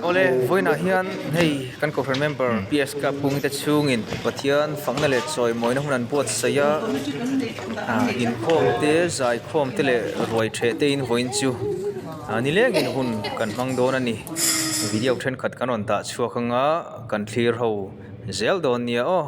Ole voina hian hei kan ko remember PS Kapkungi te chungin Pathian fakna le choi moina hunan Buatsaihtu Inkhawm te Inkhawm te le ruai ṭheh te in voin chu ni leng in hun kan mang don ani video then khat kan on ta chuakanga kan thlir ho zel don nia o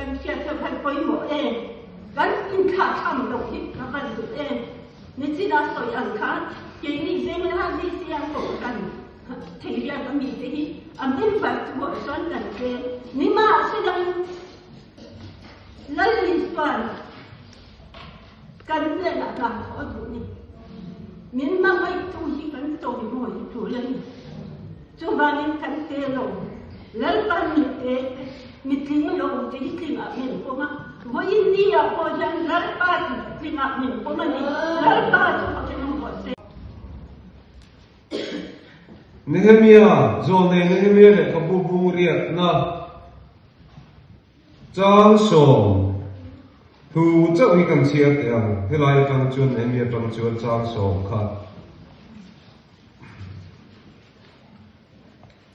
กันเชียร์เธอพันปอยหมอเองกันอินข้าทำดอกฮิตกับกันสุดเองนี่สิน่าสวยอันค่ะยัยนี่เจ้าหน้าที่เสียงโตกันเทียนมีที่อันเป็นแบบตัวส่วนกันเองนี่มาสิดังแล้วลิสปันกันเรื่องอะไรขอดูนี่มินมาไม่ตู้ที่กันโตอยู่หมดอยู่เลยจูบานิกันเตลงแล้วปันมิทิ้งลงที่ทิ้งอ่ะมินพวกมันว่าอินเดียพอจังแล้วปันทิ้งอ่ะมินพวกมันนี่แล้วปันจะมาจะนุ่งก่อนเส Nehemia, John Nehemia le kabuburiat na Chang Song Thu chắc uy kan chiat yang helai kan chun Nehemia tang chuan Chang Song khat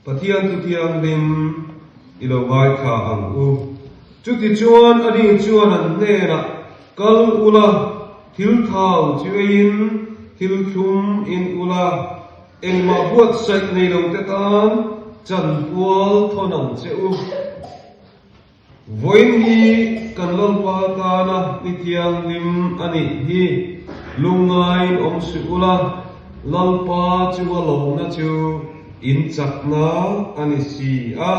Pathian tu tiang lim ilo vai kha ang u chu ti chuan ading chuan an ne na kal ula thil thau chuin thil thum in ula Eng ma Buatsaihtu nei lo te tan chan pual thonang cheu voin hi kan lal pa ta na ni tiang lim ani hi lungai om su ula lal pa chu lo na chu in chak na ani si a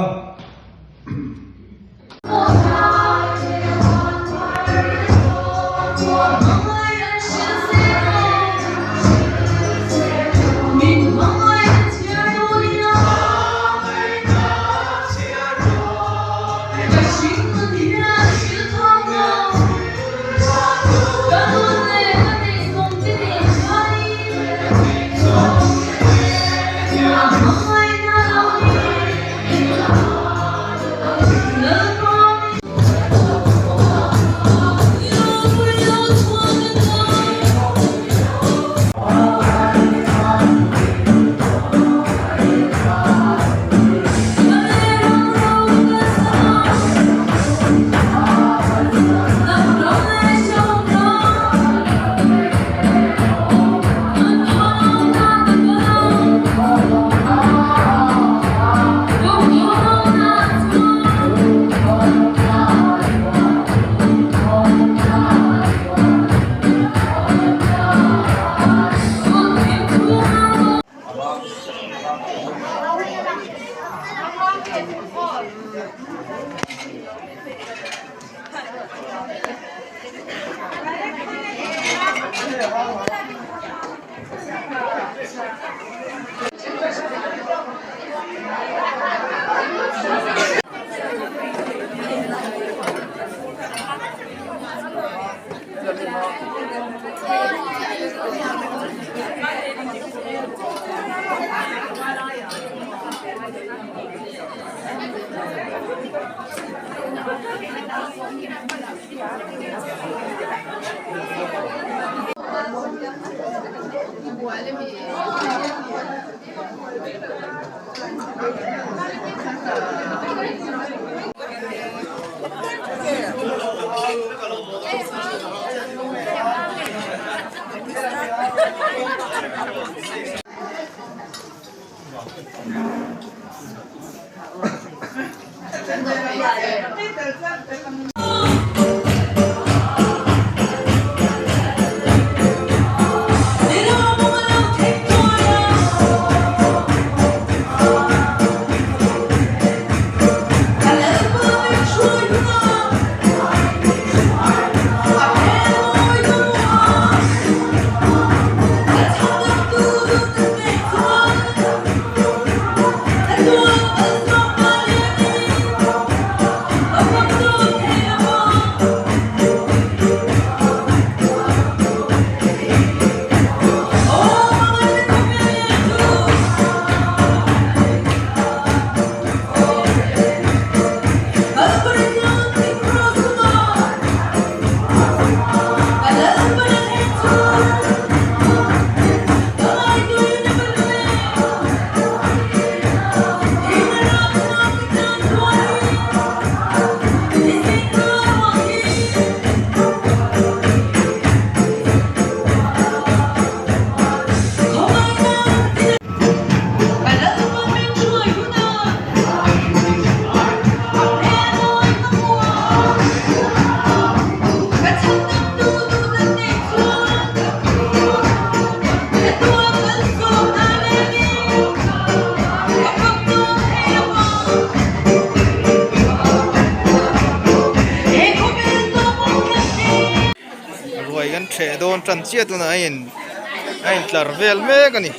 tran chia tu na ai tlar vel me ka ni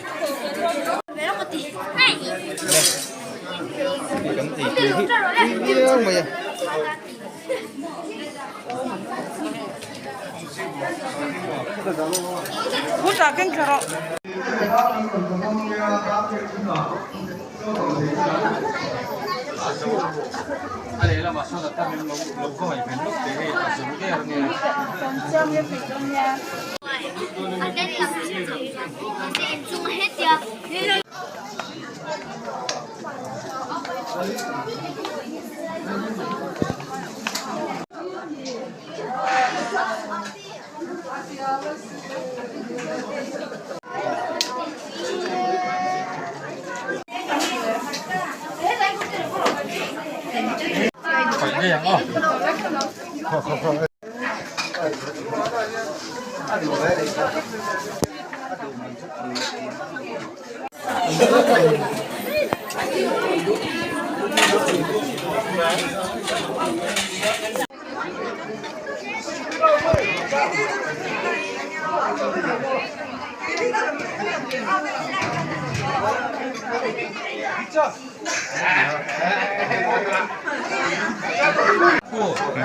kan ti hi mai ya Buta kan karo.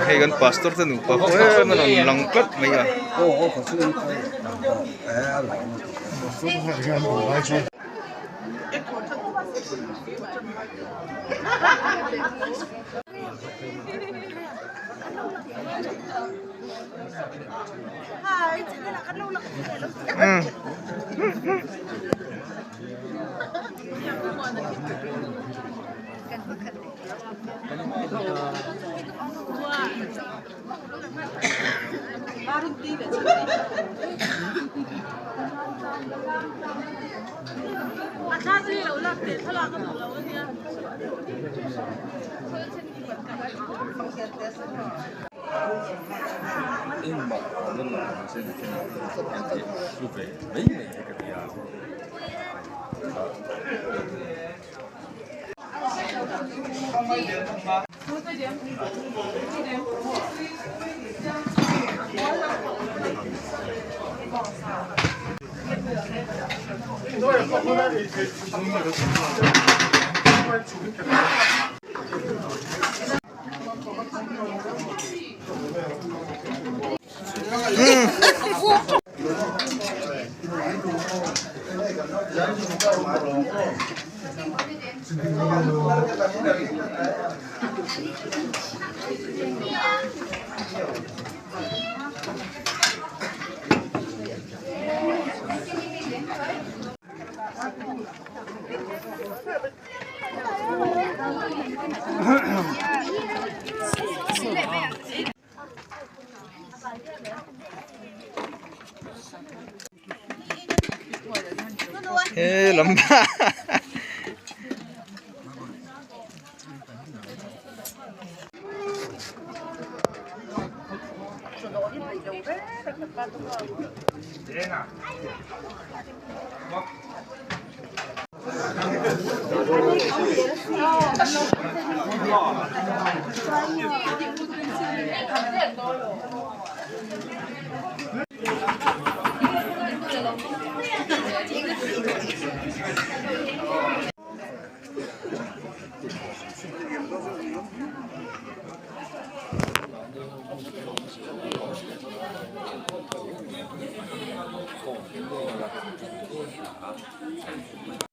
hay kan pastor tu nu pa ko man lang klat mai ya lamba